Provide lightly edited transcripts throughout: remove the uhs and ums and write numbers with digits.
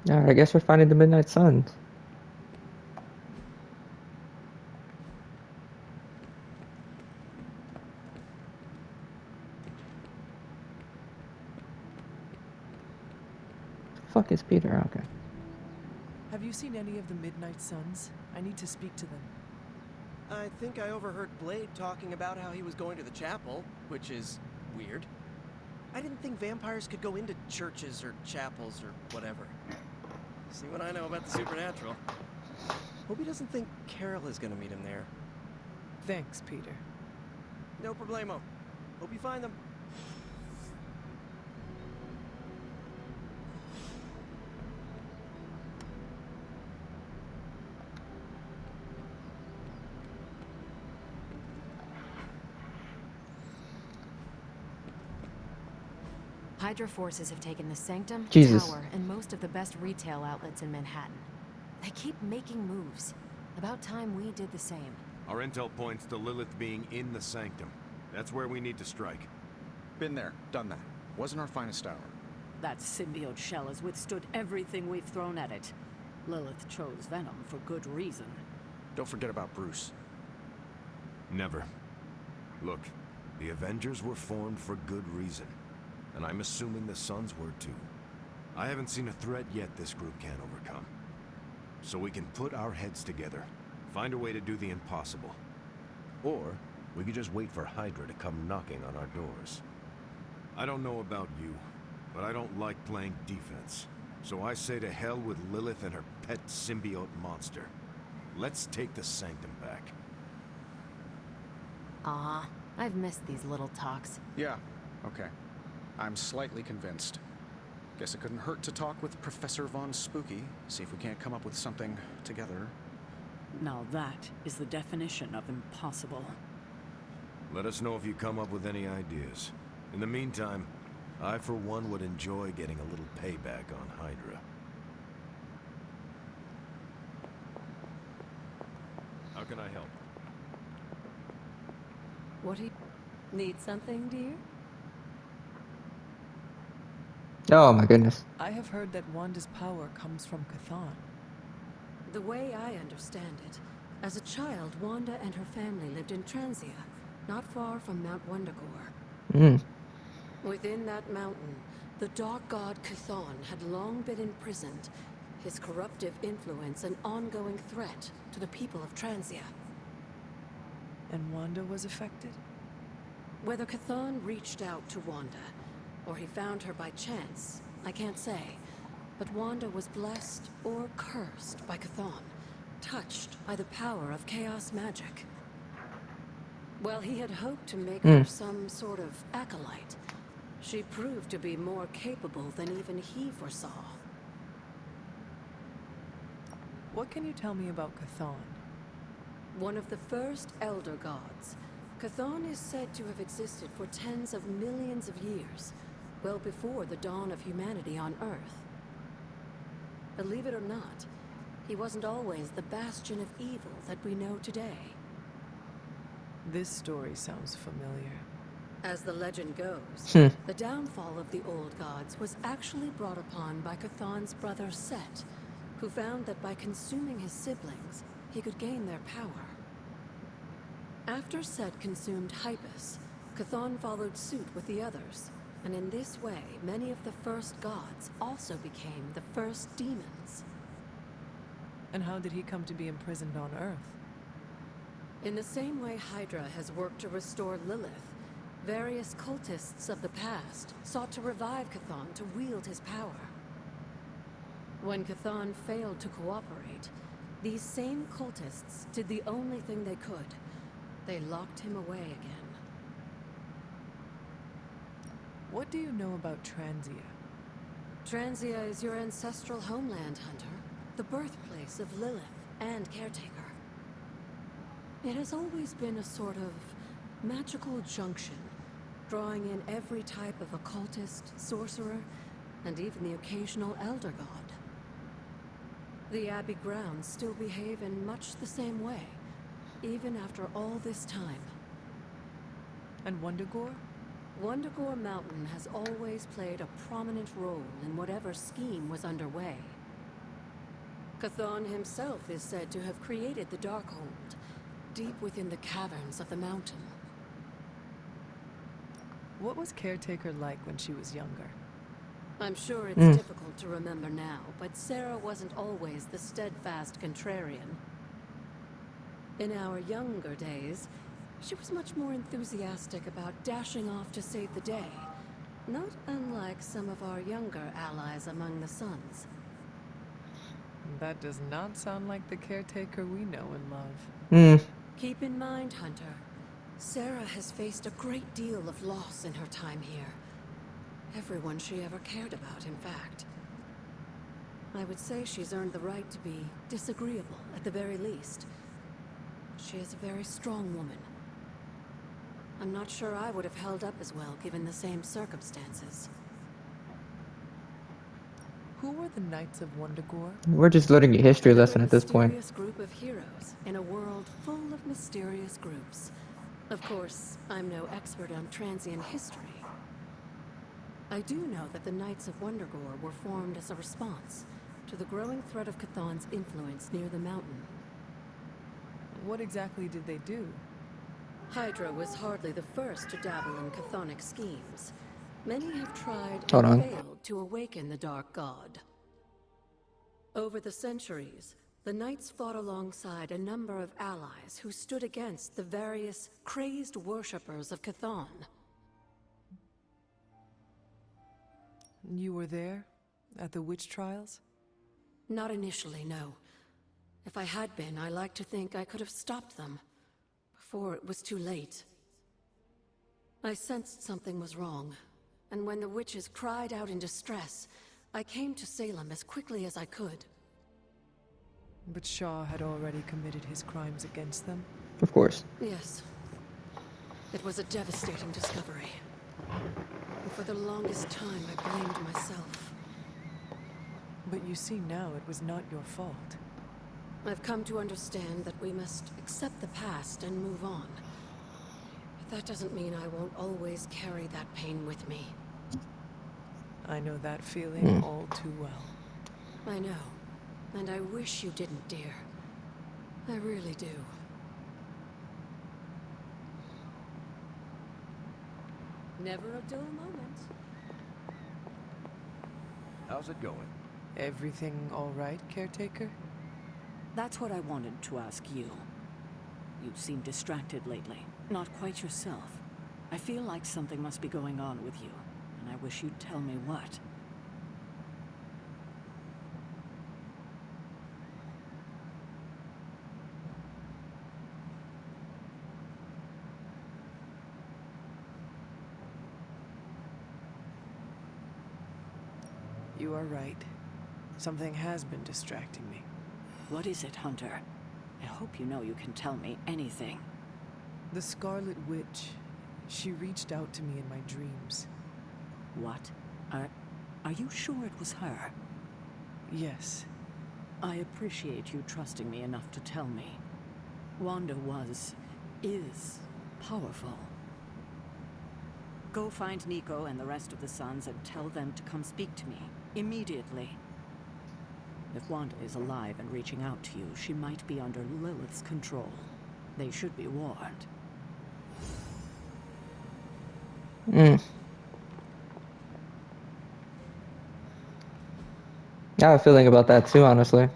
Alright, I guess we're finding the Midnight Suns. Fuck is Peter? Okay. Have you seen any of the Midnight Suns? I need to speak to them. I think I overheard Blade talking about how he was going to the chapel, which is weird. I didn't think vampires could go into churches or chapels or whatever. See what I know about the supernatural. Hope he doesn't think Carol is gonna meet him there. Thanks, Peter. No problemo. Hope you find them. Hydra forces have taken the Sanctum, Jesus. Tower, and most of the best retail outlets in Manhattan. They keep making moves. About time we did the same. Our intel points to Lilith being in the Sanctum. That's where we need to strike. Been there, done that. Wasn't our finest hour. That symbiote shell has withstood everything we've thrown at it. Lilith chose Venom for good reason. Don't forget about Bruce. Never. Look, the Avengers were formed for good reason. And I'm assuming the Suns were too. I haven't seen a threat yet this group can't overcome. So we can put our heads together, find a way to do the impossible. Or we could just wait for Hydra to come knocking on our doors. I don't know about you, but I don't like playing defense. So I say to hell with Lilith and her pet symbiote monster. Let's take the Sanctum back. Aw, I've missed these little talks. Yeah, okay. I'm slightly convinced. Guess it couldn't hurt to talk with Professor Von Spooky, see if we can't come up with something together. Now that is the definition of impossible. Let us know if you come up with any ideas. In the meantime, I for one would enjoy getting a little payback on Hydra. How can I help? What do you... Need something, dear? Oh my goodness. I have heard that Wanda's power comes from Chthon. The way I understand it, as a child, Wanda and her family lived in Transia, not far from Mount Wundagore. Mm. Within that mountain, the dark god Chthon had long been imprisoned, his corruptive influence an ongoing threat to the people of Transia. And Wanda was affected? Whether Chthon reached out to Wanda, or he found her by chance, I can't say. But Wanda was blessed or cursed by Chthon, touched by the power of chaos magic. Well, he had hoped to make her some sort of acolyte. She proved to be more capable than even he foresaw. What can you tell me about Chthon? One of the first Elder Gods, Chthon is said to have existed for tens of millions of years, well before the dawn of humanity on Earth. Believe it or not, he wasn't always the bastion of evil that we know today. This story sounds familiar. As the legend goes, the downfall of the old gods was actually brought upon by Chthon's brother Set, who found that by consuming his siblings, he could gain their power. After Set consumed Hypus, Chthon followed suit with the others, and in this way, many of the first gods also became the first demons. And how did he come to be imprisoned on Earth? In the same way Hydra has worked to restore Lilith, various cultists of the past sought to revive Chthon to wield his power. When Chthon failed to cooperate, these same cultists did the only thing they could. They locked him away again. What do you know about Transia? Transia is your ancestral homeland, Hunter. The birthplace of Lilith and Caretaker. It has always been a sort of magical junction, drawing in every type of occultist, sorcerer, and even the occasional Elder God. The Abbey grounds still behave in much the same way, even after all this time. And Wundagore? Wundagore Mountain has always played a prominent role in whatever scheme was underway. Chthon himself is said to have created the Darkhold, deep within the caverns of the mountain. What was Caretaker like when she was younger? I'm sure it's Hmm. difficult to remember now, but Sarah wasn't always the steadfast contrarian. In our younger days, she was much more enthusiastic about dashing off to save the day, not unlike some of our younger allies among the Suns. That does not sound like the Caretaker we know and love. Hmm. Keep in mind, Hunter, Sarah has faced a great deal of loss in her time here. Everyone she ever cared about, in fact. I would say she's earned the right to be disagreeable, at the very least. She is a very strong woman. I'm not sure I would have held up as well given the same circumstances. Who were the Knights of Wundagore? We're just learning a history Another lesson at this point. mysterious group of heroes in a world full of mysterious groups. Of course, I'm no expert on transient history. I do know that the Knights of Wundagore were formed as a response to the growing threat of Chthon's influence near the mountain. What exactly did they do? Hydra was hardly the first to dabble in chthonic schemes. Many have tried Hold and on. failed to awaken the Dark God. Over the centuries, the Knights fought alongside a number of allies who stood against the various crazed worshippers of Chthon. You were there? At the witch trials? Not initially, no. If I had been, I like to think I could have stopped them before it was too late. I sensed something was wrong, and when the witches cried out in distress, I came to Salem as quickly as I could. But Shaw had already committed his crimes against them? Of course. Yes. It was a devastating discovery. And for the longest time, I blamed myself. But you see now it was not your fault. I've come to understand that we must accept the past and move on. But that doesn't mean I won't always carry that pain with me. I know that feeling all too well. I know. And I wish you didn't, dear. I really do. Never a dull moment. How's it going? Everything all right, Caretaker? That's what I wanted to ask you. You seem distracted lately. Not quite yourself. I feel like something must be going on with you, and I wish you'd tell me what. You are right. Something has been distracting me. What is it, Hunter? I hope you know you can tell me anything. The Scarlet Witch. She reached out to me in my dreams. What? Are you sure it was her? Yes. I appreciate you trusting me enough to tell me. Wanda is powerful. Go find Nico and the rest of the Sons and tell them to come speak to me, immediately. If Wanda is alive and reaching out to you, she might be under Lilith's control. They should be warned. I have a feeling about that too, honestly.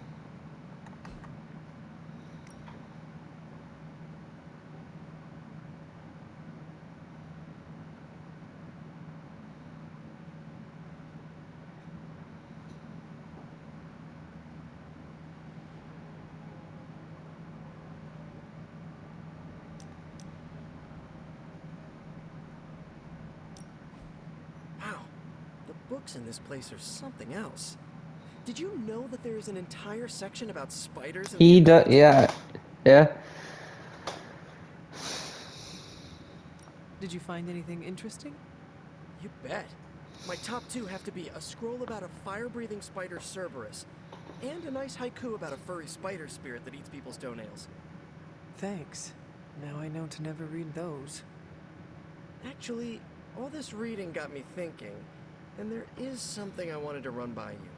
Wow, the books in this place are something else. Did you know that there is an entire section about spiders? He does, yeah. Yeah. Did you find anything interesting? You bet. My top two have to be a scroll about a fire-breathing spider Cerberus, and a nice haiku about a furry spider spirit that eats people's toenails. Thanks. Now I know to never read those. Actually, all this reading got me thinking, and there is something I wanted to run by you.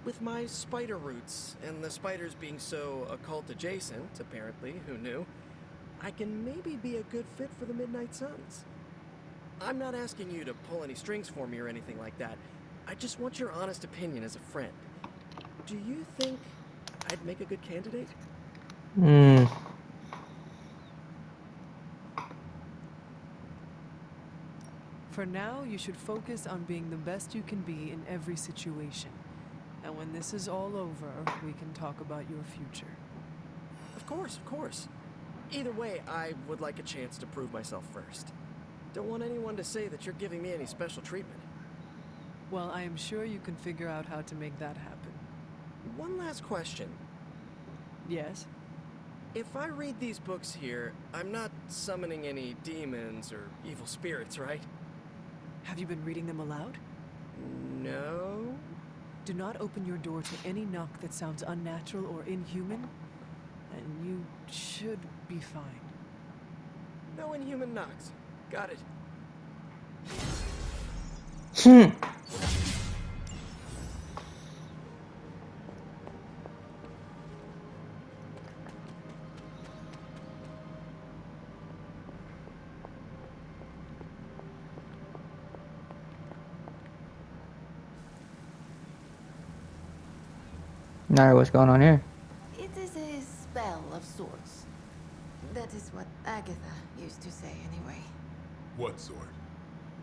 with my spider roots, and the spiders being so occult adjacent, apparently, who knew, I can maybe be a good fit for the Midnight Suns. I'm not asking you to pull any strings for me or anything like that. I just want your honest opinion as a friend. Do you think I'd make a good candidate? Hmm. For now, you should focus on being the best you can be in every situation. And when this is all over, we can talk about your future. Of course, of course. Either way, I would like a chance to prove myself first. Don't want anyone to say that you're giving me any special treatment. Well, I am sure you can figure out how to make that happen. One last question. Yes? If I read these books here, I'm not summoning any demons or evil spirits, right? Have you been reading them aloud? No? Do not open your door to any knock that sounds unnatural or inhuman, and you should be fine. No inhuman knocks. Got it. Alright, what's going on here? It is a spell of sorts. That is what Agatha used to say, anyway. What sword?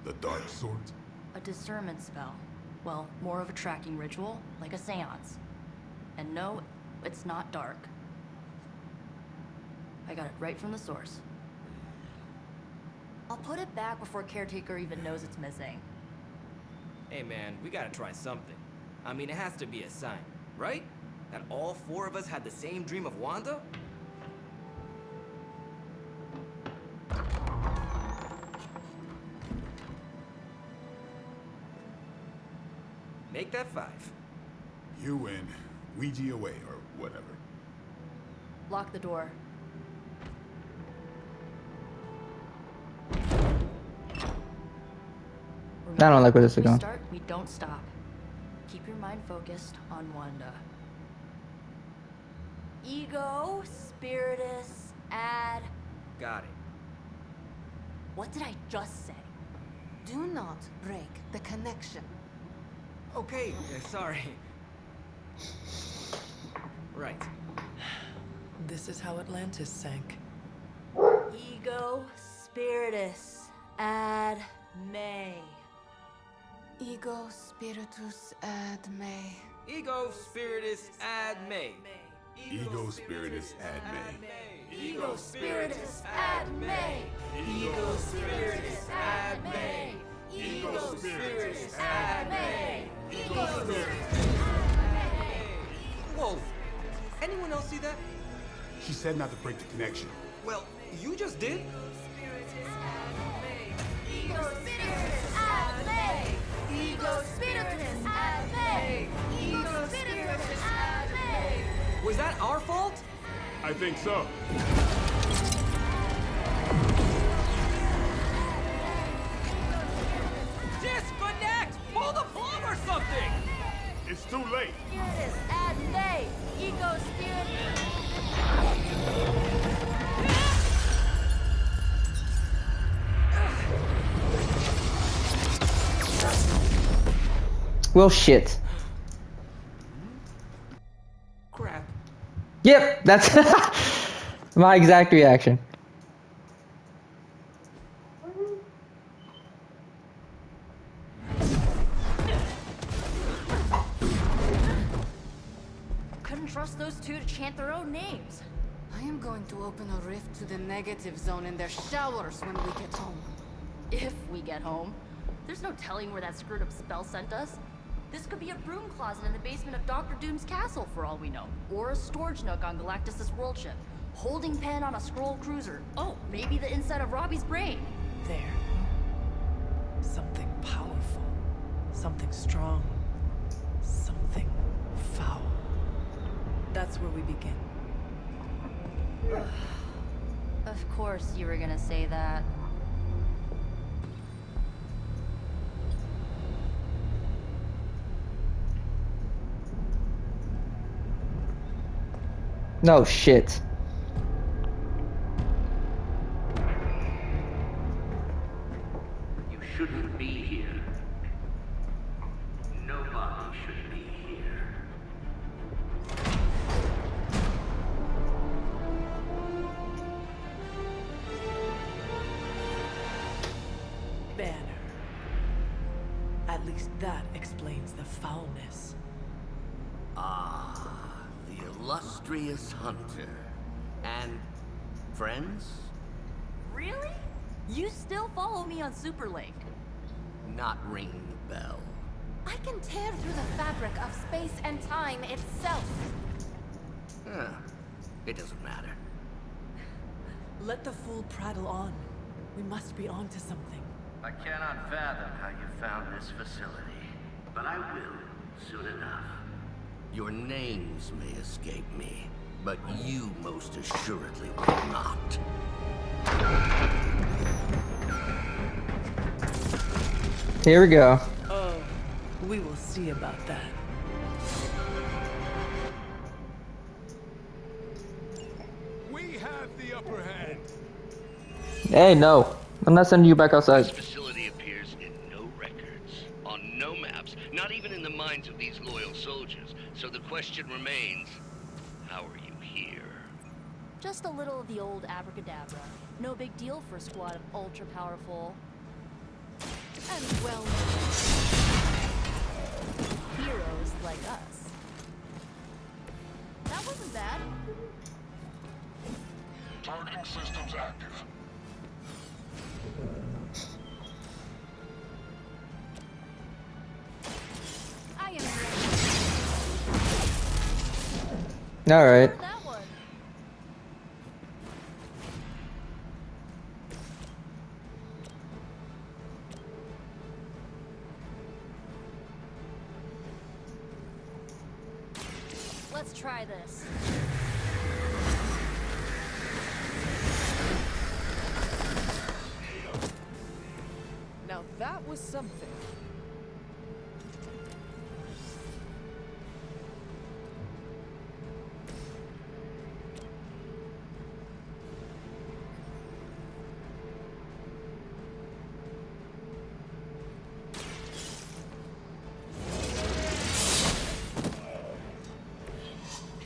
The dark sword? A discernment spell. Well, more of a tracking ritual, like a seance. And no, it's not dark. I got it right from the source. I'll put it back before Caretaker even knows it's missing. Hey man, we gotta try something. I mean, it has to be a sign, right? That all four of us had the same dream of Wanda? Make that 5. You win. Ouija away, or whatever. Lock the door. I don't like where this is We going. start, we don't stop. Keep your mind focused on Wanda. Ego, spiritus, add. Got it. What did I just say? Do not break the connection. Okay, sorry. Right. This is how Atlantis sank. Ego, spiritus, ad me. Ego spiritus ad me. Ego spiritus ad me. Ego spiritus ad me. Ego spiritus ad me. Ego spiritus ad me. Ego spiritus ad me. Ego spiritus. Whoa! Anyone else see that? She said not to break the connection. Well, you just did. Ego spiritus ad me. Ego spiritus ad me. Ego spiritus ad me. Was that our fault? I think so. Disconnect! Pull the plug or something! It's too late. Spiritus ad me. Ego spiritus. Well, shit. Crap. Yep, that's my exact reaction. Couldn't trust those two to chant their own names. I am going to open a rift to the negative zone in their showers when we get home. If we get home. There's no telling where that screwed up spell sent us. This could be a broom closet in the basement of Dr. Doom's castle for all we know. Or a storage nook on Galactus' world ship. Holding pen on a scroll cruiser. Oh, maybe the inside of Robbie's brain. There. Something powerful. Something strong. Something foul. That's where we begin. Of course you were gonna say that. No shit. You shouldn't be here. Nobody should be here. Banner. At least that explains the foulness. Ah, the illustrious hunter. And friends? Really? You still follow me on Superlink? Not ringing the bell. I can tear through the fabric of space and time itself. Huh. It doesn't matter. Let the fool prattle on. We must be onto something. I cannot fathom how you found this facility, but I will soon enough. Your names may escape me, but you most assuredly will not. Here we go. Oh, we will see about that. We have the upper hand. Hey, no. I'm not sending you back outside. This facility appears in no records, on no maps, not even in the minds of these loyal soldiers. So the question remains, how are you here? Just a little of the old abracadabra. No big deal for a squad of ultra-powerful... and well-known heroes like us. That wasn't bad. Targeting systems active. I am ready. All right. That one. Let's try this. Now that was something.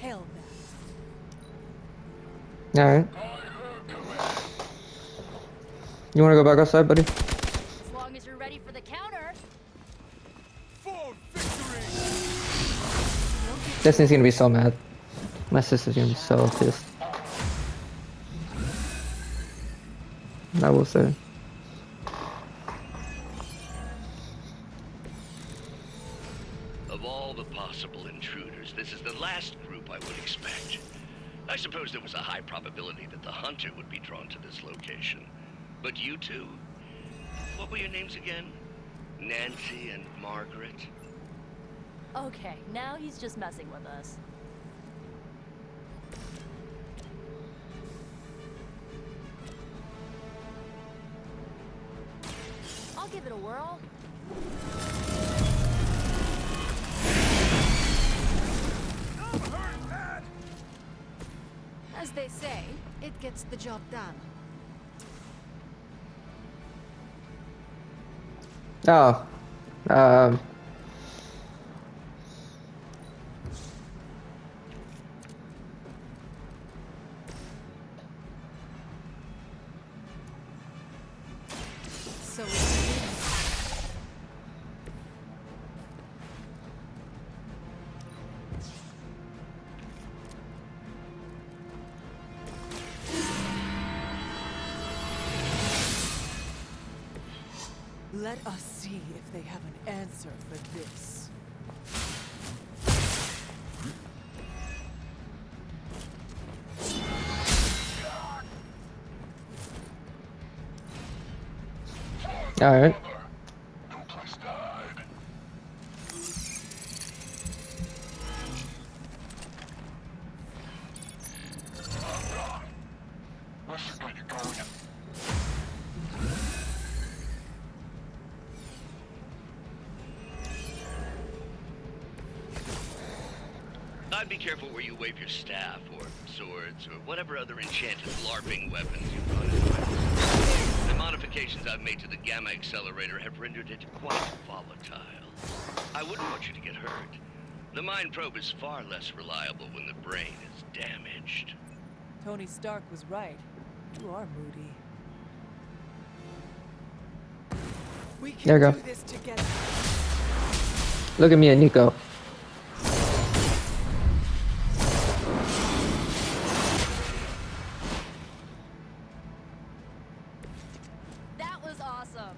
Hell no. All right. You want to go back outside, buddy? As long as you're ready for the counter. For victory! Destiny's gonna be so mad. My sister's gonna be so pissed. I will say. Of all the possible intruders, this is the last group I would expect. I suppose there was a high probability that the hunter would be drawn to this location. But you two? What were your names again? Nancy and Margaret? Okay, now he's just messing with us. I'll give it a whirl. As they say, it gets the job done. Oh. So it's let us see if they have an answer for this. All right. I'd be careful where you wave your staff, or swords, or whatever other enchanted LARPing weapons you brought in mind. The modifications I've made to the gamma accelerator have rendered it quite volatile. I wouldn't want you to get hurt. The mind probe is far less reliable when the brain is damaged. Tony Stark was right. You are moody. We There can we do go. this together. Look at me and Nico. That was awesome.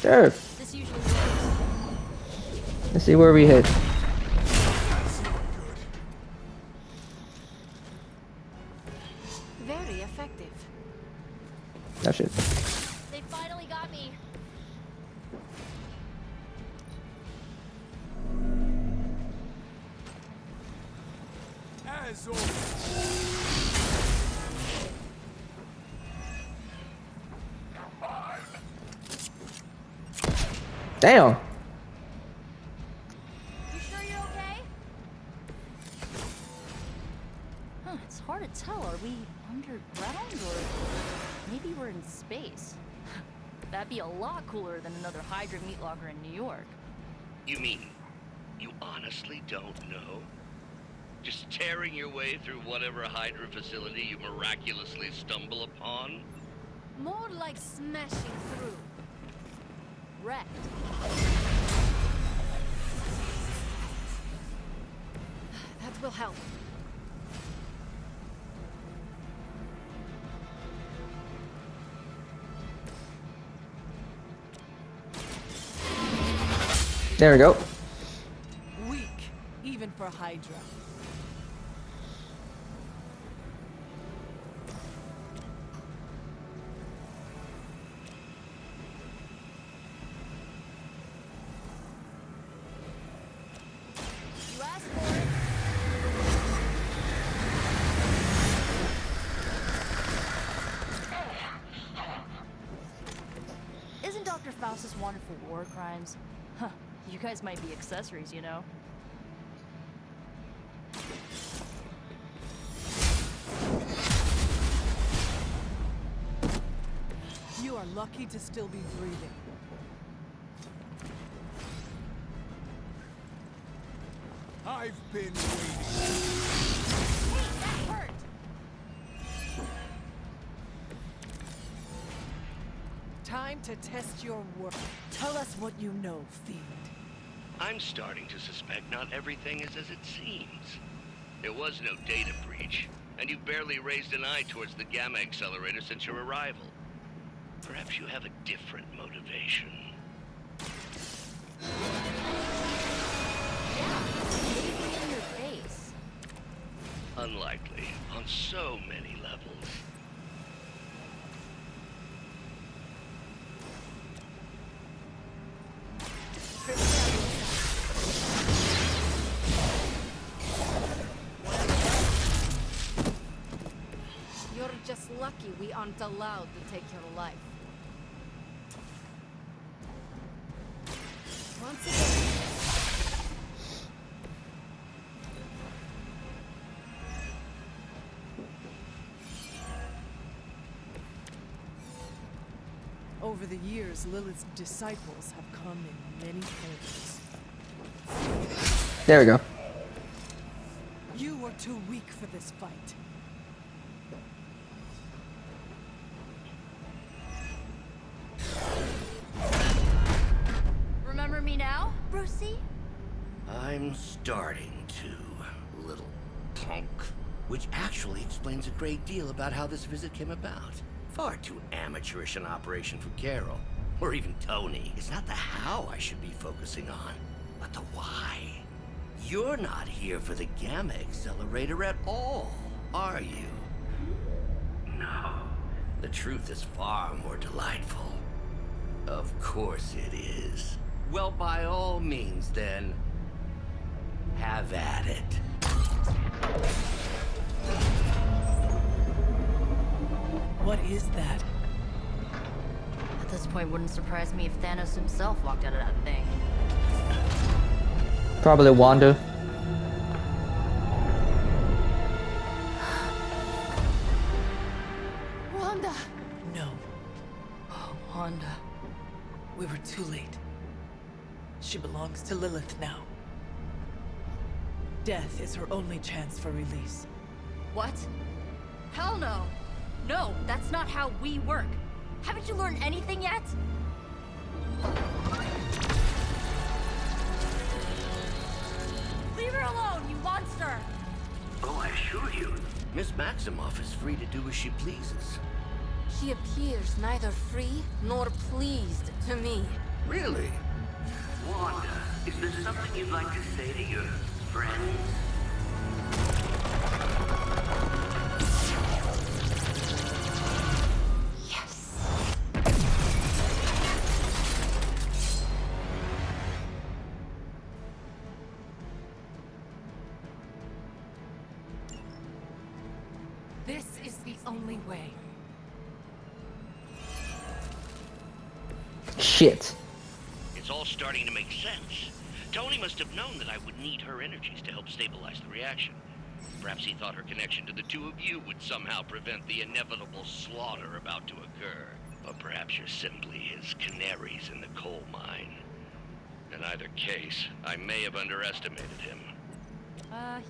Sure. This usually works. Let's see where we hit. Very effective. That shit. They finally got me. As always. Damn. You sure you're okay? Huh, it's hard to tell. Are we underground or maybe we're in space? That'd be a lot cooler than another Hydra meat locker in New York. You mean, you honestly don't know? Just tearing your way through whatever Hydra facility you miraculously stumble upon? More like smashing through. Wrecked. That will help. There we go. Weak, even for Hydra. You asked for it. Isn't Dr. Faustus wanted for war crimes? Huh. You guys might be accessories, you know? You are lucky to still be breathing. I've been waiting. Hey, that hurt! Time to test your work. Tell us what you know, Fiend. I'm starting to suspect not everything is as it seems. There was no data breach, and you barely raised an eye towards the gamma accelerator since your arrival. Perhaps you have a different motivation. Maybe in your face. Unlikely, on so many levels. You're just lucky we aren't allowed to take your life. Once again. Over the years, Lilith's disciples have come in many forms. There we go. You are too weak for this fight. Remember me now, Brucey? I'm starting to, little punk. Which actually explains a great deal about how this visit came about. Far too amateurish an operation for Carol, or even Tony. It's not the how I should be focusing on, but the why. You're not here for the gamma accelerator at all, are you? No. The truth is far more delightful. Of course it is. Well, by all means, then, have at it. What is that? this point, wouldn't surprise me if Thanos himself walked out of that thing. Probably Wanda. Wanda! No. Oh, Wanda. We were too late. She belongs to Lilith now. Death is her only chance for release. What? Hell no! No, that's not how we work. Haven't you learned anything yet? Leave her alone, you monster! Oh, I assure you, Miss Maximoff is free to do as she pleases. She appears neither free nor pleased to me. Really? Wanda, is there something you'd like to say to your friends? This is the only way. Shit. It's all starting to make sense. Tony must have known that I would need her energies to help stabilize the reaction. Perhaps he thought her connection to the two of you would somehow prevent the inevitable slaughter about to occur. Or perhaps you're simply his canaries in the coal mine. In either case, I may have underestimated him.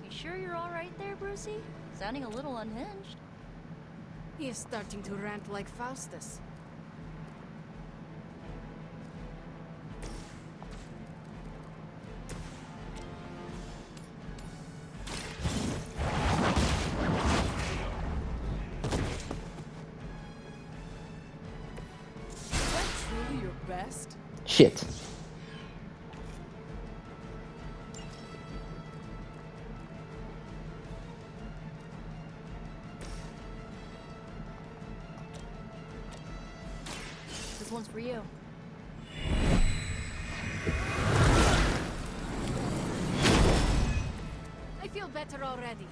You sure you're alright there, Brucey? Sounding a little unhinged. He is starting to rant like Faustus. Is that truly your best? Shit. This one's for you. I feel better already.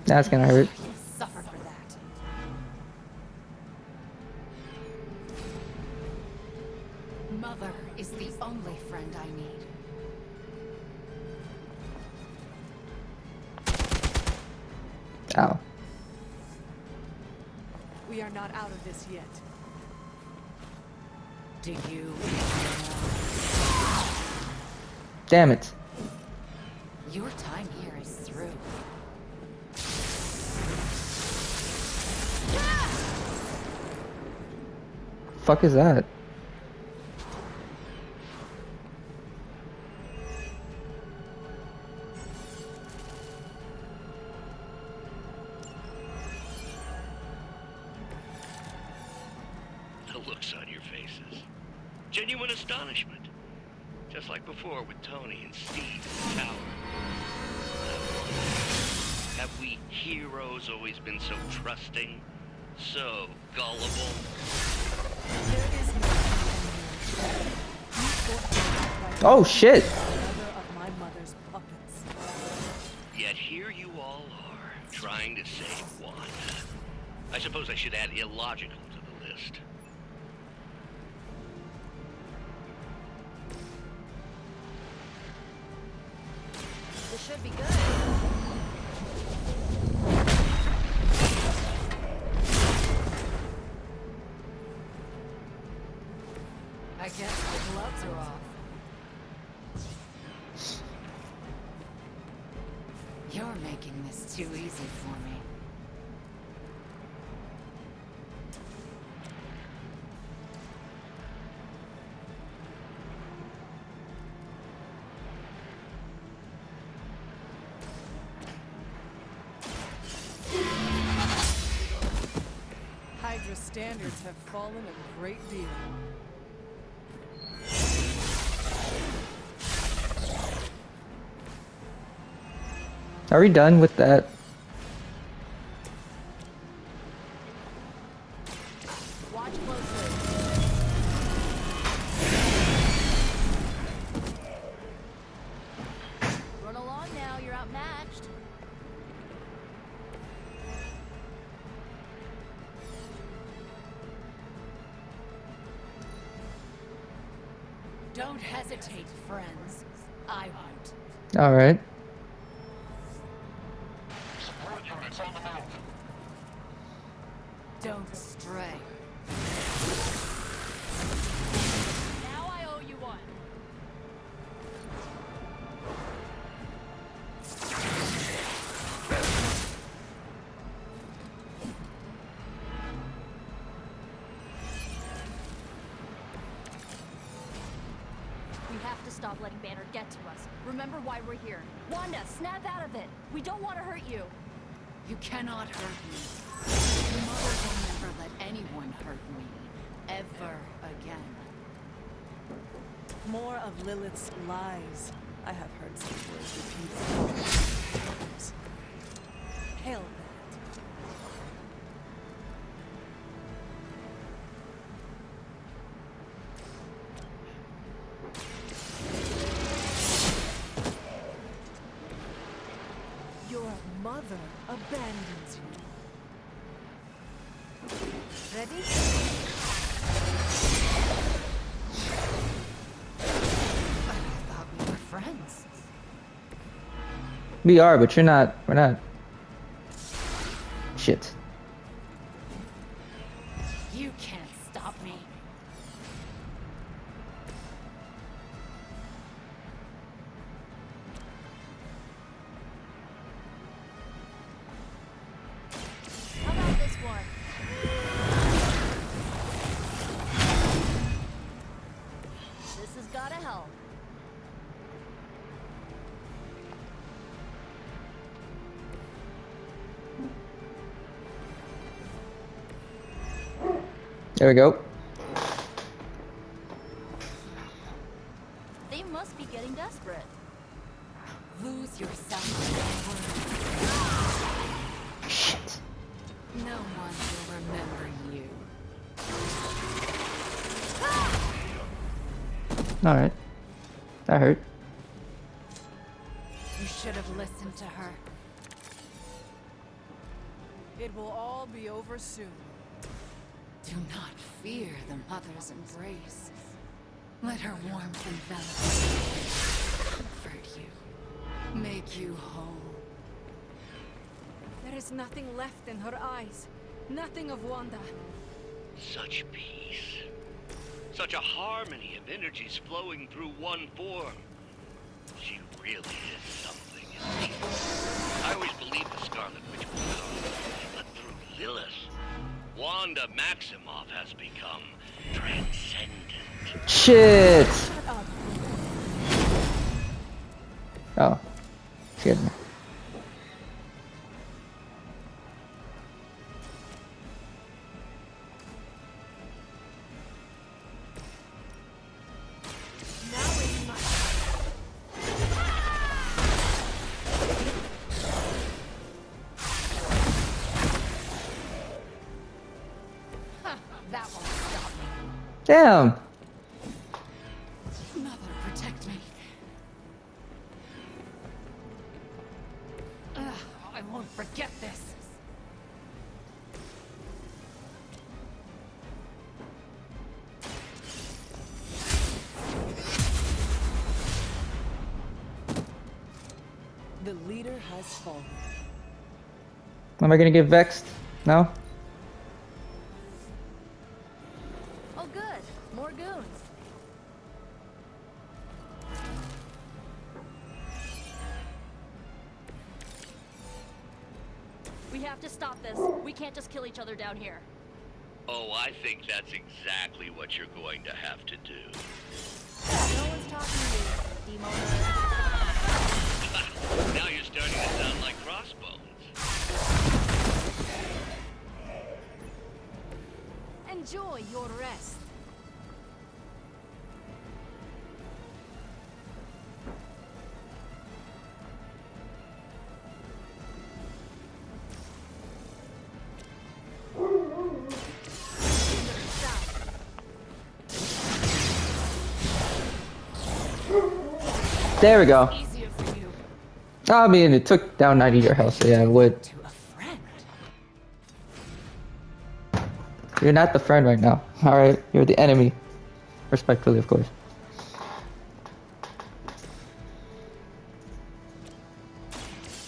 That's gonna hurt. Suffer for that. Mother is the only friend I need. Ow. We are not out of this yet. Do you? Damn it. Your time here is through. Fuck is that? The looks on your faces. Genuine astonishment. Just like before with Tony and Steve in the tower. Have we heroes always been so trusting? So gullible? There is no Oh shit! another of my mother's puppets. Yet here you all are, trying to save Wanda. I suppose I should add illogical to the list. This should be good. I guess the gloves are off. You're making this too easy for me. Hydra's standards have fallen a great deal. Are we done with that? Watch closely. Run along now, you're outmatched. Don't hesitate, friends. I won't. All right. Don't stray. Now I owe you one. We have to stop letting Banner get to us. Remember why we're here. Wanda, snap out of it. We don't want to hurt you. You cannot hurt me. Your mother will never let anyone hurt me. Ever again. More of Lilith's lies. I have heard such words repeated times. Hell that. Your mother abandons you. Ready? I thought we were friends. We are, but you're not. We're not. Shit. You can't stop me. How about this one? This has gotta help. There we go. They must be getting desperate. Lose yourself in words. Shit. No one will remember you. All right. That hurt. You should have listened to her. It will all be over soon. Do not fear the mother's embrace. Let her warmth envelop you, comfort you, make you whole. There is nothing left in her eyes. Nothing of Wanda. Such peace. Such a harmony of energies flowing through one form. She really is something, isn't she? I always believed the Scarlet Witch was gone, but through Lilith, Wanda Maximoff has become transcendent. Shit. Oh. Shit. That won't stop me. Damn. Mother, protect me. I won't forget this. The leader has fallen. Am I gonna get vexed? No? Oh good, more goons. We have to stop this. We can't just kill each other down here. Oh, I think that's exactly what you're going to have to do. No one's talking to you, Demo nerd. Now you're starting to sound like Crossbones. Enjoy your rest. There we go. Easier for you. I mean, it took down 90 of your health, so yeah, it would. To a friend. You're not the friend right now. Alright, you're the enemy. Respectfully, of course.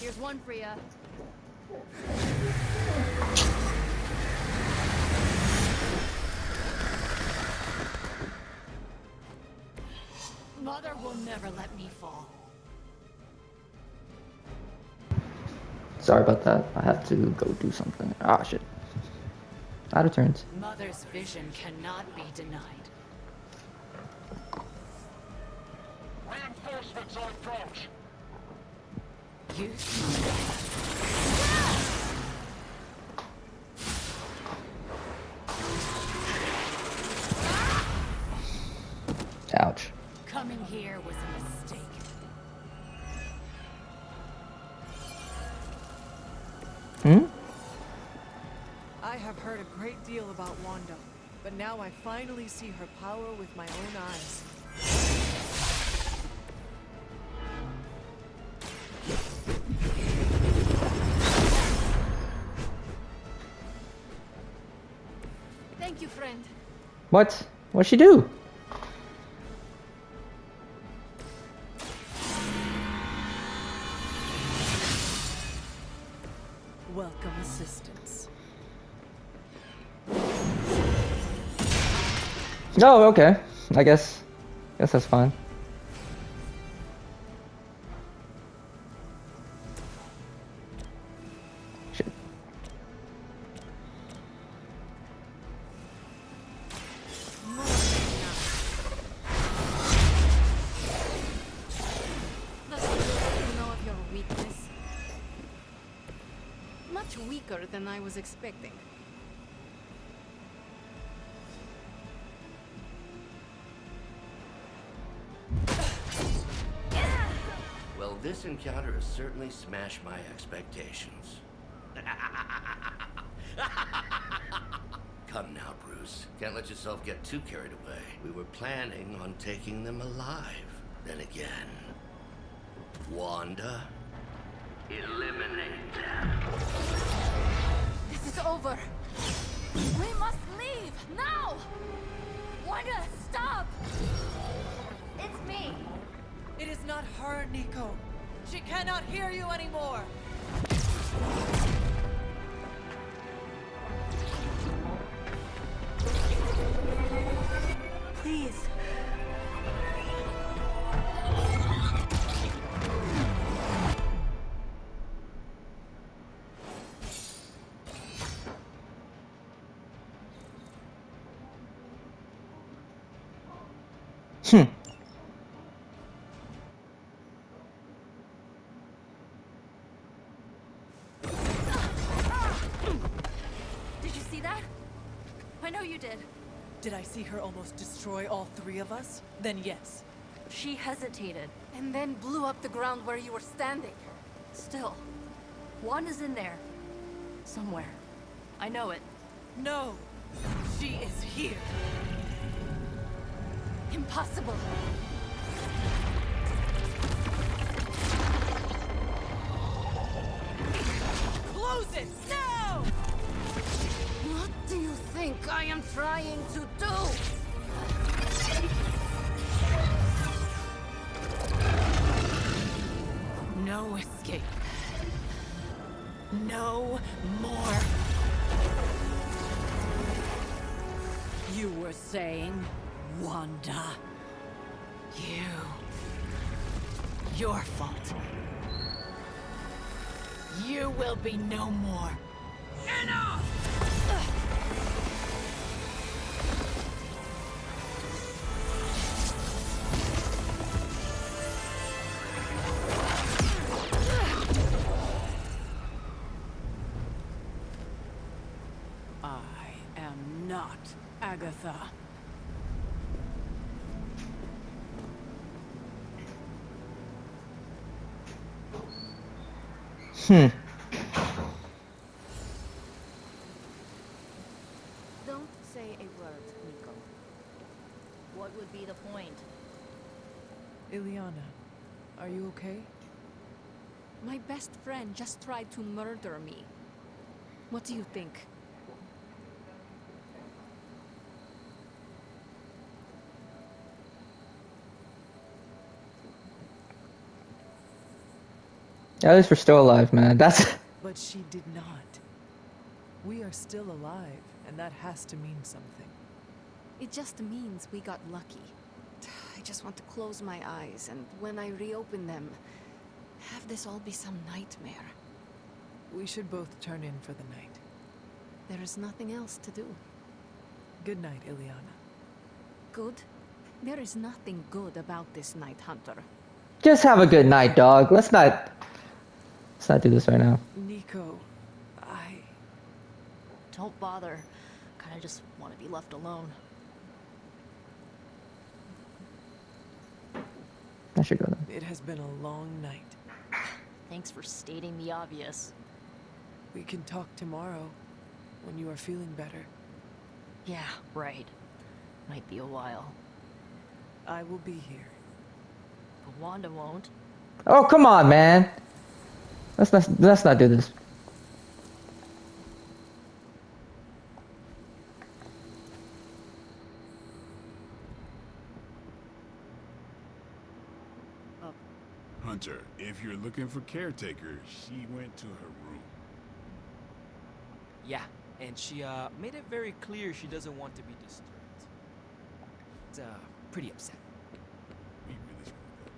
Here's one for ya. Mother will never let me fall. Sorry about that. I have to go do something. Ah, shit. Out of turns. Mother's vision cannot be denied. Reinforcements on approach. You Ouch. coming here was a mistake. I have heard a great deal about Wanda, but now I finally see her power with my own eyes. Thank you, friend. What? What'd she do? Welcome assistance. Oh, okay. I guess that's fine. Shit. Does it know of your weakness? Much weaker than I was expecting. Well, this encounter has certainly smashed my expectations. Come now, Bruce. Can't let yourself get too carried away. We were planning on taking them alive. Then again, Wanda, eliminate them. This is over. We must leave now. Wanda, stop. It's me. It is not her, Nico. She cannot hear you anymore. Please. Did you see that? I know you did. Did I see her almost destroy all three of us? Then yes. She hesitated. And then blew up the ground where you were standing. Still, Wanda's in there. Somewhere. I know it. No. She is here. Impossible. Close it now! What do you think I am trying to do? No escape. No more. You were saying, Wanda. Your fault. You will be no more. Enough! I am not Agatha. Don't say a word, Nico. What would be the point? Ileana, Are you okay? My best friend just tried to murder me. What do you think? At least we're still alive, man. That's But she did not. We are still alive, and that has to mean something. It just means we got lucky. I just want to close my eyes, and when I reopen them, have this all be some nightmare. We should both turn in for the night. There is nothing else to do. Good night, Ileana. Good? There is nothing good about this night, Hunter. just have a good night, dog. Let's not do this right now. Nico, Don't bother. Kinda just want to be left alone. I should go then. it has been a long night. Thanks for stating the obvious. We can talk tomorrow, when you are feeling better. Yeah, right. Might be a while. I will be here. But Wanda won't. Oh, come on, man. Let's not do this. Hunter, if you're looking for Caretaker, she went to her room. Yeah, and she made it very clear she doesn't want to be disturbed. It's pretty upsetting. We really screwed up.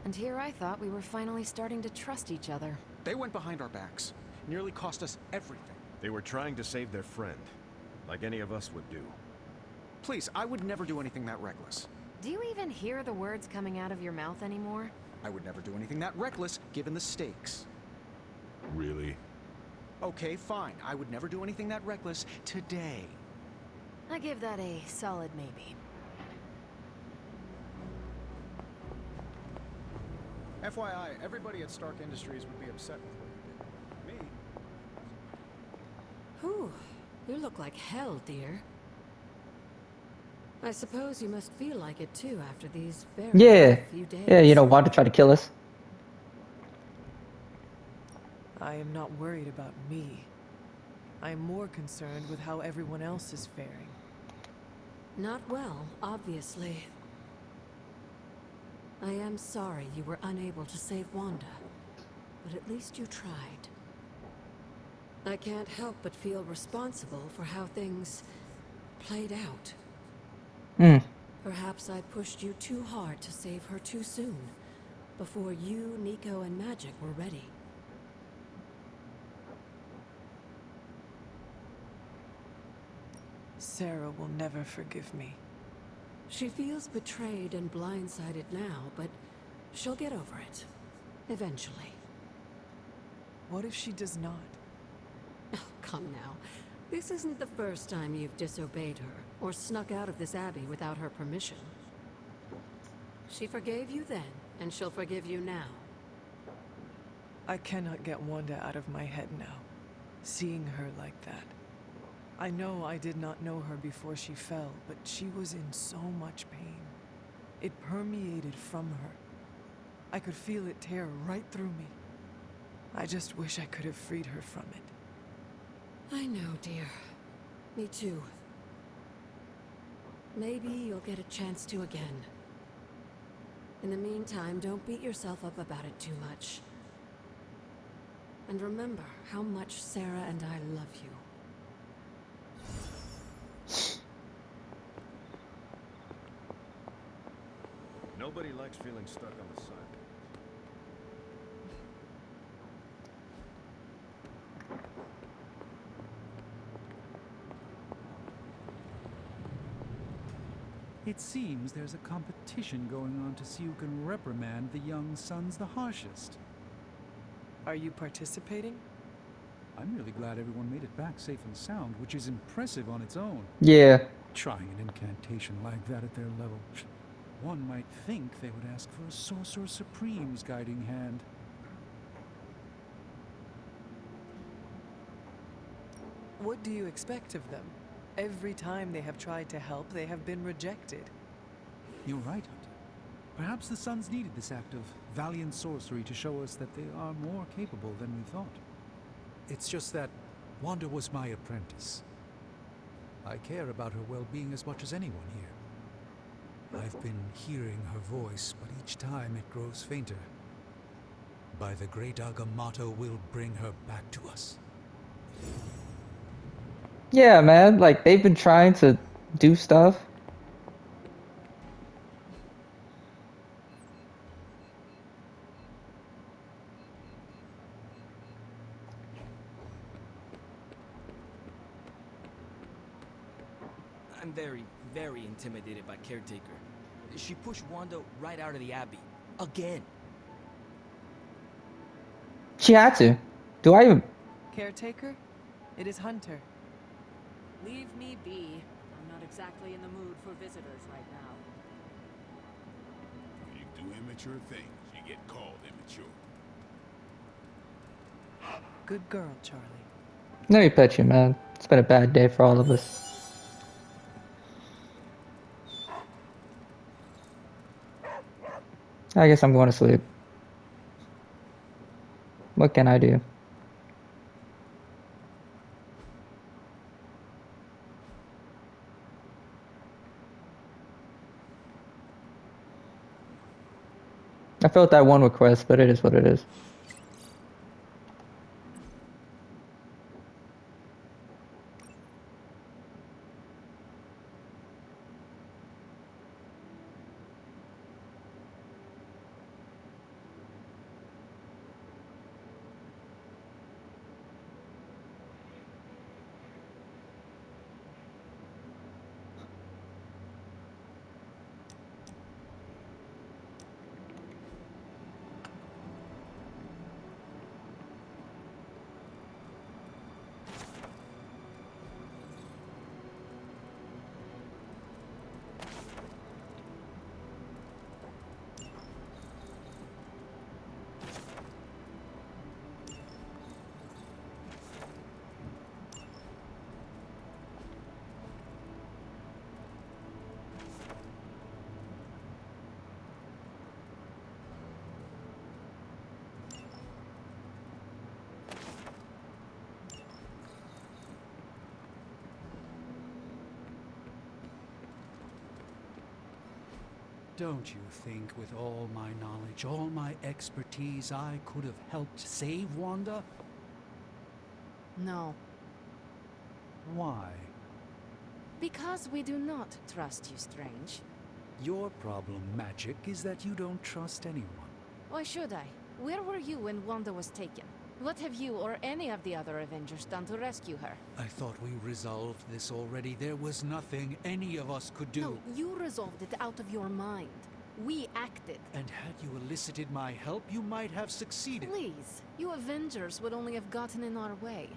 And here I thought we were finally starting to trust each other. They went behind our backs. Nearly cost us everything. They were trying to save their friend, like any of us would do. Please, I would never do anything that reckless. Do you even hear the words coming out of your mouth anymore? I would never do anything that reckless, given the stakes. Really? Okay, fine. I would never do anything that reckless today. I give that a solid maybe. FYI, everybody at Stark Industries would be upset with what you did. Me? Whew, you look like hell, dear. I suppose you must feel like it too after these very Yeah. few days. Yeah, you know, Wanda tried to kill us. I am not worried about me. I am more concerned with how everyone else is faring. Not well, obviously. I am sorry you were unable to save Wanda, but at least you tried. I can't help but feel responsible for how things played out. Perhaps I pushed you too hard to save her too soon, before you, Nico, and Magic were ready. Sarah will never forgive me. She feels betrayed and blindsided now, but she'll get over it. Eventually. What if she does not? Oh, come now. This isn't the first time you've disobeyed her, or snuck out of this abbey without her permission. She forgave you then, and she'll forgive you now. I cannot get Wanda out of my head now, seeing her like that. I know I did not know her before she fell, but she was in so much pain. It permeated from her. I could feel it tear right through me. I just wish I could have freed her from it. I know, dear. Me too. Maybe you'll get a chance to again. In the meantime, don't beat yourself up about it too much. And remember how much Sarah and I love you. Nobody likes feeling stuck on the side. It seems there's a competition going on to see who can reprimand the young sons the harshest. Are you participating? I'm really glad everyone made it back safe and sound, which is impressive on its own. Yeah. Trying an incantation like that at their level. One might think they would ask for a Sorcerer Supreme's guiding hand. What do you expect of them? Every time they have tried to help, they have been rejected. You're right, Hunter. Perhaps the Sons needed this act of valiant sorcery to show us that they are more capable than we thought. It's just that Wanda was my apprentice. I care about her well-being as much as anyone here. I've been hearing her voice, but each time it grows fainter. By the great Agamotto will bring her back to us. Yeah, man. Like, they've been trying to do stuff. I'm very, very intimidated by Caretaker. She pushed Wanda right out of the Abbey. Again. She had to. Do I even... Caretaker? It is Hunter. Leave me be. I'm not exactly in the mood for visitors right now. When you do immature things, you get called immature. Good girl, Charlie. Let me pet you, man. It's been a bad day for all of us. I guess I'm going to sleep. What can I do? I felt that one request, but it is what it is. Don't you think with all my knowledge, all my expertise, I could have helped save Wanda? No. Why? Because we do not trust you, Strange. Your problem, Magic, is that you don't trust anyone. Why should I? Where were you when Wanda was taken? What have you or any of the other Avengers done to rescue her? I thought we resolved this already. There was nothing any of us could do. No, you resolved it out of your mind. We acted. And had you elicited my help, you might have succeeded. Please, you Avengers would only have gotten in our way.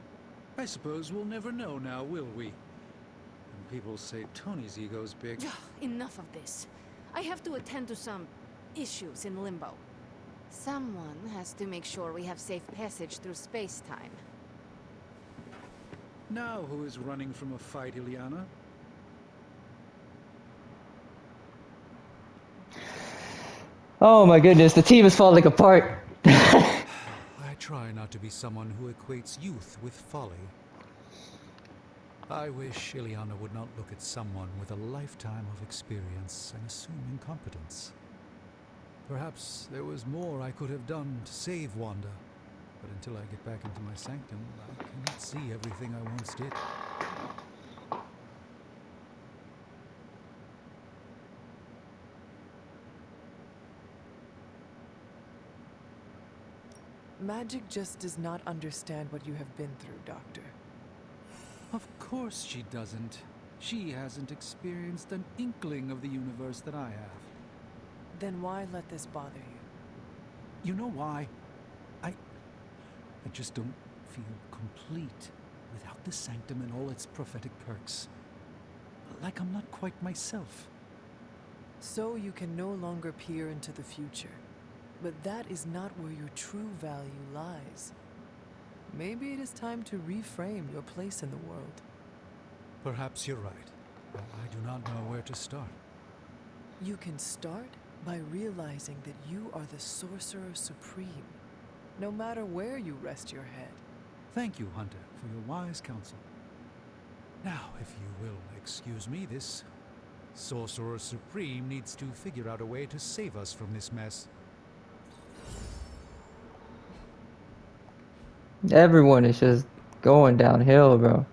I suppose we'll never know now, will we? And people say Tony's ego's big. Enough of this. I have to attend to some issues in Limbo. Someone has to make sure we have safe passage through space-time. Now who is running from a fight, Ileana? Oh my goodness, the team is falling apart. I try not to be someone who equates youth with folly. I wish Ileana would not look at someone with a lifetime of experience and assume incompetence. Perhaps there was more I could have done to save Wanda, but until I get back into my sanctum, I cannot see everything I once did. Magic just does not understand what you have been through, Doctor. Of course she doesn't. She hasn't experienced an inkling of the universe that I have. Then why let this bother you? You know why? I just don't feel complete without the sanctum and all its prophetic perks. Like I'm not quite myself. So you can no longer peer into the future. But that is not where your true value lies. Maybe it is time to reframe your place in the world. Perhaps you're right. I do not know where to start. You can start by realizing that you are the Sorcerer Supreme, no matter where you rest your head. Thank you, Hunter, for your wise counsel. Now, if you will excuse me, this Sorcerer Supreme needs to figure out a way to save us from this mess. Everyone is just going downhill, bro.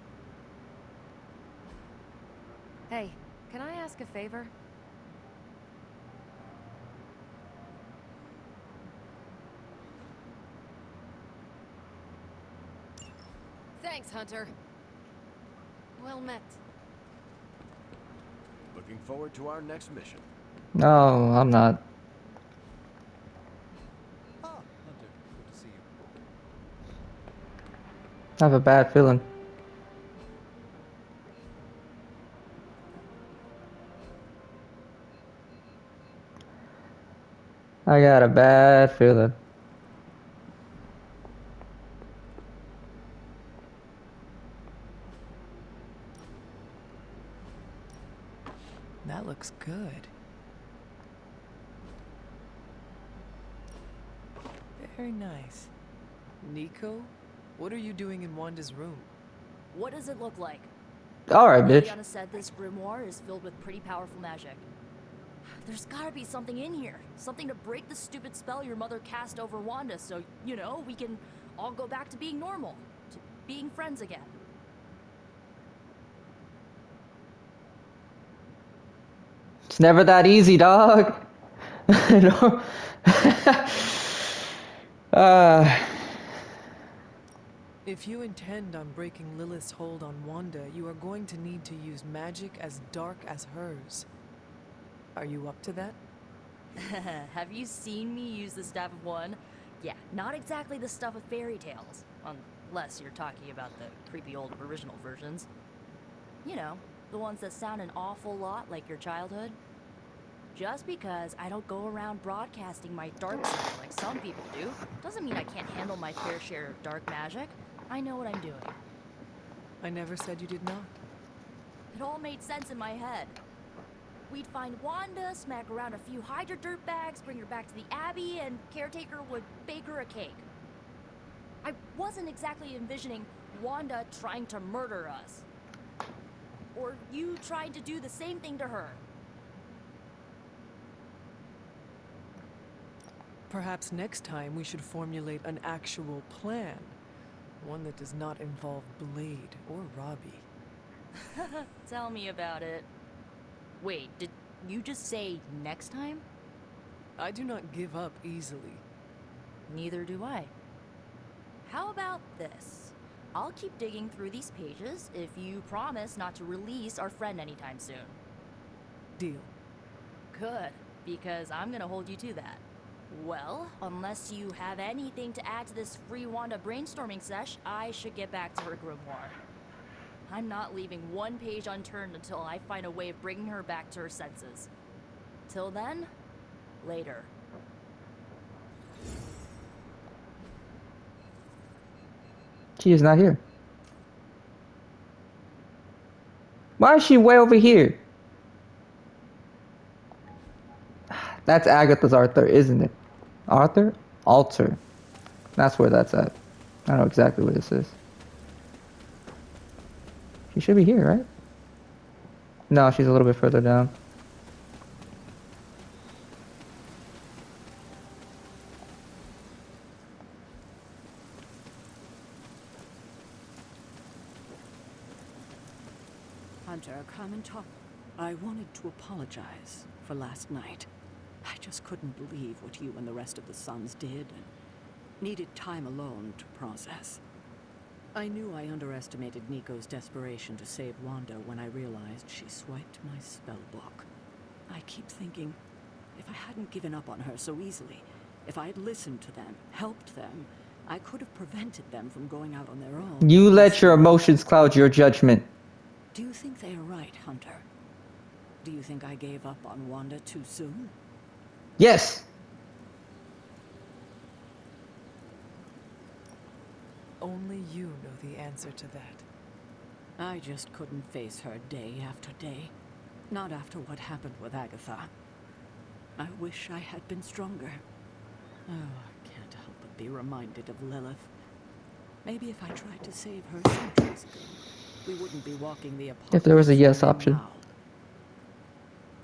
Hey, can I ask a favor? Thanks, Hunter. Well met. Looking forward to our next mission. No, I'm not. Ah, Hunter, good to see you. I have a bad feeling. I got a bad feeling. That looks good. Very nice. Nico, what are you doing in Wanda's room? What does it look like? Alright, bitch. Liliana said this grimoire is filled with pretty powerful magic. There's gotta be something in here. Something to break the stupid spell your mother cast over Wanda so, you know, we can all go back to being normal. To being friends again. It's never that easy, dog. No. If you intend on breaking Lilith's hold on Wanda, you are going to need to use magic as dark as hers. Are you up to that? Have you seen me use the Staff of One? Yeah, not exactly the stuff of fairy tales. Unless you're talking about the creepy old original versions. You know, the ones that sound an awful lot like your childhood. Just because I don't go around broadcasting my dark side like some people do, doesn't mean I can't handle my fair share of dark magic. I know what I'm doing. I never said you did not. It all made sense in my head. We'd find Wanda, smack around a few Hydra dirtbags, bring her back to the Abbey, and Caretaker would bake her a cake. I wasn't exactly envisioning Wanda trying to murder us. Or you trying to do the same thing to her. Perhaps next time we should formulate an actual plan. One that does not involve Blade or Robbie. Tell me about it. Wait, did you just say next time? I do not give up easily. Neither do I. How about this? I'll keep digging through these pages if you promise not to release our friend anytime soon. Deal. Good, because I'm gonna hold you to that. Well, unless you have anything to add to this free Wanda brainstorming sesh, I should get back to her grimoire. I'm not leaving one page unturned until I find a way of bringing her back to her senses. Till then, later. She is not here. Why is she way over here? That's Agatha's Arthur, isn't it? Arthur? Altar. That's where that's at. I don't know exactly where this is. She should be here, right? No, she's a little bit further down. Hunter, come and talk. I wanted to apologize for last night. I just couldn't believe what you and the rest of the Sons did, and needed time alone to process. I knew I underestimated Nico's desperation to save Wanda when I realized she swiped my spell book. I keep thinking, if I hadn't given up on her so easily, if I had listened to them, helped them, I could have prevented them from going out on their own. You let your emotions cloud your judgment. Do you think they are right, Hunter? Do you think I gave up on Wanda too soon? Yes. Only you know the answer to that. I just couldn't face her day after day. Not after what happened with Agatha. I wish I had been stronger. Oh, I can't help but be reminded of Lilith. Maybe if I tried to save her centuries ago, we wouldn't be walking the apocalypse If there was a yes we're in option. now.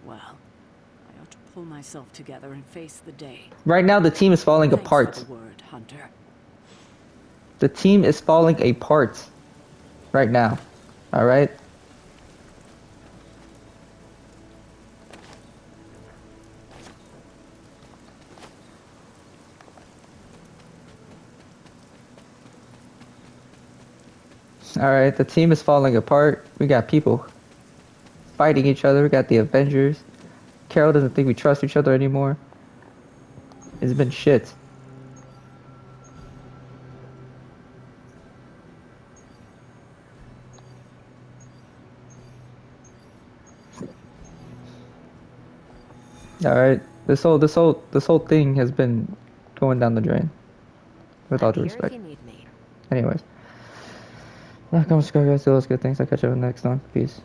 Well, I ought to pull myself together and face the day. Right now, the team is falling Thanks apart. for the word, Hunter. The team is falling apart. Right now. Alright? Alright, the team is falling apart. We got people fighting each other. We got the Avengers. Carol doesn't think we trust each other anymore. It's been shit. Alright. This whole thing has been going down the drain. With all due respect. Anyways. Come subscribe guys, do those good things. I'll catch you on the next one. Peace.